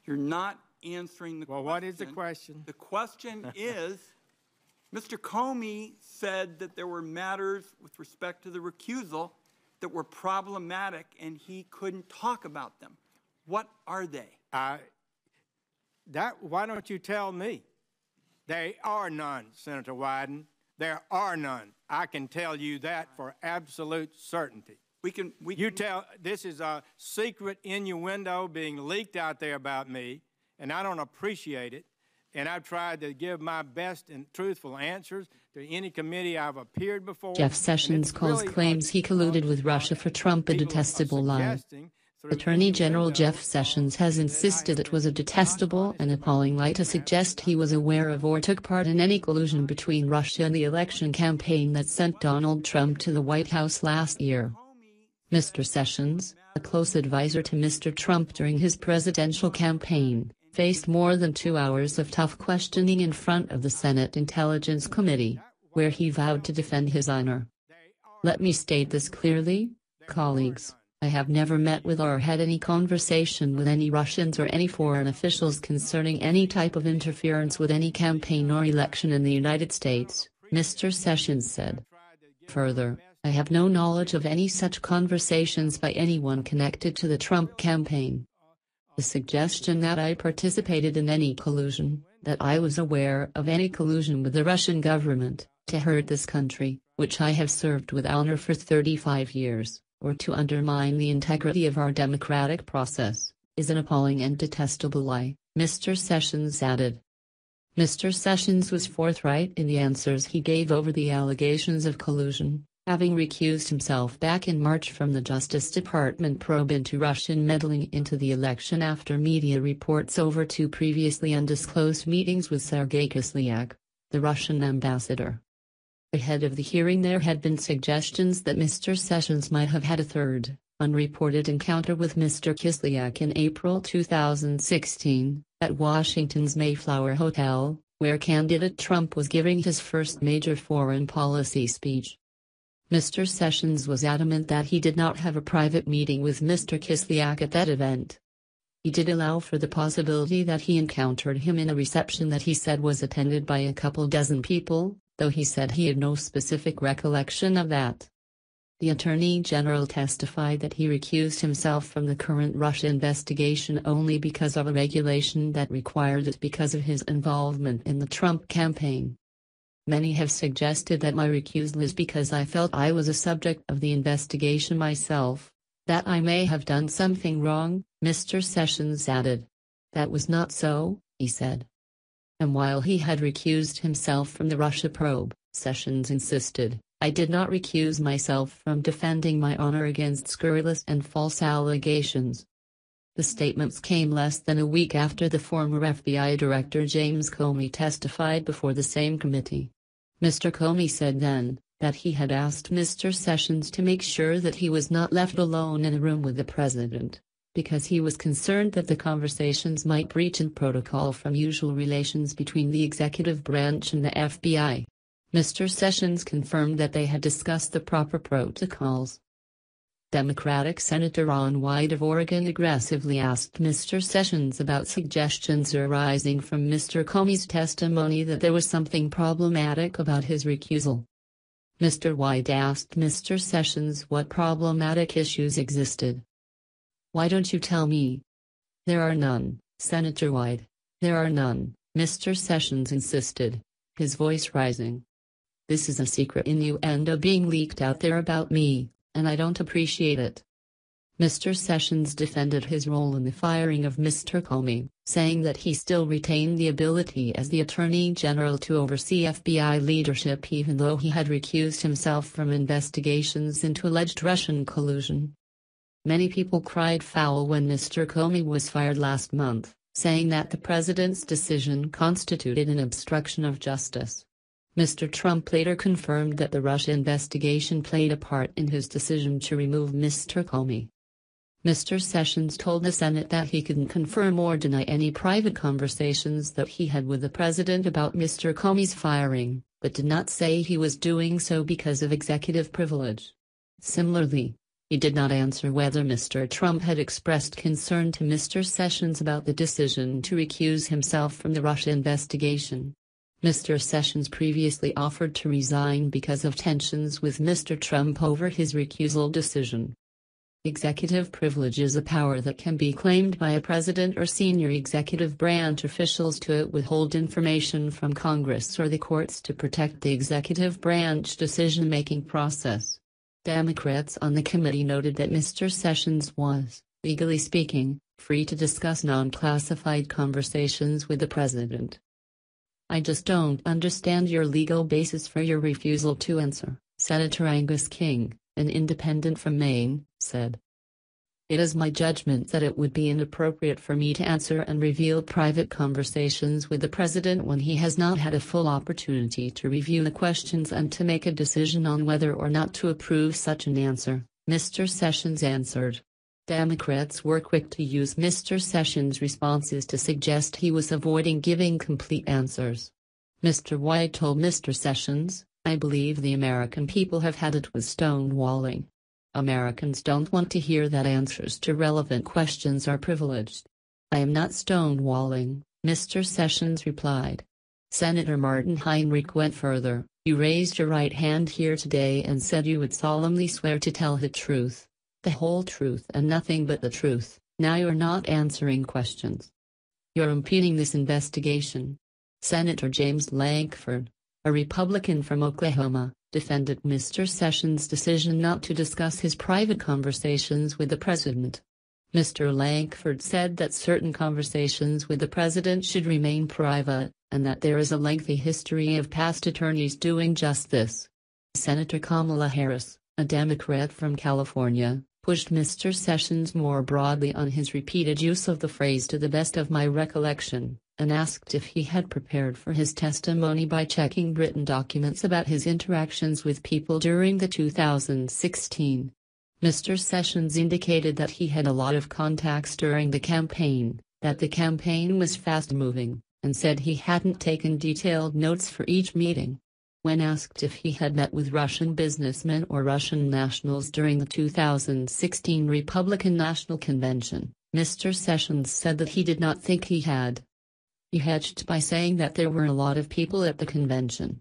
You're not answering the question. Well, what is the question? The question is, Mr. Comey said that there were matters with respect to the recusal that were problematic and he couldn't talk about them. What are they? Why don't you tell me? There are none, Senator Wyden. There are none. I can tell you that for absolute certainty. This is a secret innuendo being leaked out there about me, and I don't appreciate it. And I've tried to give my best and truthful answers to any committee I've appeared before. Jeff Sessions calls claims he colluded with Russia for Trump a detestable lie. Attorney General Jeff Sessions has insisted it was a detestable and appalling lie to suggest he was aware of or took part in any collusion between Russia and the election campaign that sent Donald Trump to the White House last year. Mr. Sessions, a close advisor to Mr. Trump during his presidential campaign, faced more than 2 hours of tough questioning in front of the Senate Intelligence Committee, where he vowed to defend his honor. Let me state this clearly, colleagues. I have never met with or had any conversation with any Russians or any foreign officials concerning any type of interference with any campaign or election in the United States, Mr. Sessions said. Further, I have no knowledge of any such conversations by anyone connected to the Trump campaign. The suggestion that I participated in any collusion, that I was aware of any collusion with the Russian government, to hurt this country, which I have served with honor for 35 years, or to undermine the integrity of our democratic process, is an appalling and detestable lie, Mr. Sessions added. Mr. Sessions was forthright in the answers he gave over the allegations of collusion, having recused himself back in March from the Justice Department probe into Russian meddling into the election after media reports over 2 previously undisclosed meetings with Sergei Kislyak, the Russian ambassador. Ahead of the hearing there had been suggestions that Mr. Sessions might have had a third, unreported encounter with Mr. Kislyak in April 2016, at Washington's Mayflower Hotel, where candidate Trump was giving his first major foreign policy speech. Mr. Sessions was adamant that he did not have a private meeting with Mr. Kislyak at that event. He did allow for the possibility that he encountered him in a reception that he said was attended by a couple dozen people, though he said he had no specific recollection of that. The Attorney General testified that he recused himself from the current Russia investigation only because of a regulation that required it because of his involvement in the Trump campaign. Many have suggested that my recusal is because I felt I was a subject of the investigation myself, that I may have done something wrong, Mr. Sessions added. That was not so, he said. And while he had recused himself from the Russia probe, Sessions insisted, I did not recuse myself from defending my honor against scurrilous and false allegations. The statements came less than a week after the former FBI Director James Comey testified before the same committee. Mr. Comey said then, that he had asked Mr. Sessions to make sure that he was not left alone in a room with the president, because he was concerned that the conversations might breach in protocol from usual relations between the executive branch and the FBI. Mr. Sessions confirmed that they had discussed the proper protocols. Democratic Senator Ron Wyden of Oregon aggressively asked Mr. Sessions about suggestions arising from Mr. Comey's testimony that there was something problematic about his recusal. Mr. Wyden asked Mr. Sessions what problematic issues existed. Why don't you tell me? There are none, Senator Wyden. There are none, Mr. Sessions insisted, his voice rising. This is a secret innuendo being leaked out there about me, and I don't appreciate it. Mr. Sessions defended his role in the firing of Mr. Comey, saying that he still retained the ability as the Attorney General to oversee FBI leadership even though he had recused himself from investigations into alleged Russian collusion. Many people cried foul when Mr. Comey was fired last month, saying that the president's decision constituted an obstruction of justice. Mr. Trump later confirmed that the Russia investigation played a part in his decision to remove Mr. Comey. Mr. Sessions told the Senate that he couldn't confirm or deny any private conversations that he had with the president about Mr. Comey's firing, but did not say he was doing so because of executive privilege. Similarly, He did not answer whether Mr. Trump had expressed concern to Mr. Sessions about the decision to recuse himself from the Russia investigation. Mr. Sessions previously offered to resign because of tensions with Mr. Trump over his recusal decision. Executive privilege is a power that can be claimed by a president or senior executive branch officials to withhold information from Congress or the courts to protect the executive branch decision-making process. Democrats on the committee noted that Mr. Sessions was, legally speaking, free to discuss non-classified conversations with the president. "I just don't understand your legal basis for your refusal to answer," Senator Angus King, an independent from Maine, said. "It is my judgment that it would be inappropriate for me to answer and reveal private conversations with the president when he has not had a full opportunity to review the questions and to make a decision on whether or not to approve such an answer," Mr. Sessions answered. Democrats were quick to use Mr. Sessions' responses to suggest he was avoiding giving complete answers. Mr. White told Mr. Sessions, "I believe the American people have had it with stonewalling. Americans don't want to hear that answers to relevant questions are privileged." "I am not stonewalling," Mr. Sessions replied. Senator Martin Heinrich went further. "You raised your right hand here today and said you would solemnly swear to tell the truth. The whole truth and nothing but the truth. Now you're not answering questions. You're impeding this investigation." Senator James Lankford, a Republican from Oklahoma, defended Mr. Sessions' decision not to discuss his private conversations with the president. Mr. Lankford said that certain conversations with the president should remain private, and that there is a lengthy history of past attorneys doing just this. Senator Kamala Harris, a Democrat from California, pushed Mr. Sessions more broadly on his repeated use of the phrase "to the best of my recollection," and asked if he had prepared for his testimony by checking written documents about his interactions with people during the 2016. Mr. Sessions indicated that he had a lot of contacts during the campaign, that the campaign was fast-moving, and said he hadn't taken detailed notes for each meeting. When asked if he had met with Russian businessmen or Russian nationals during the 2016 Republican National Convention, Mr. Sessions said that he did not think he had. He hedged by saying that there were a lot of people at the convention,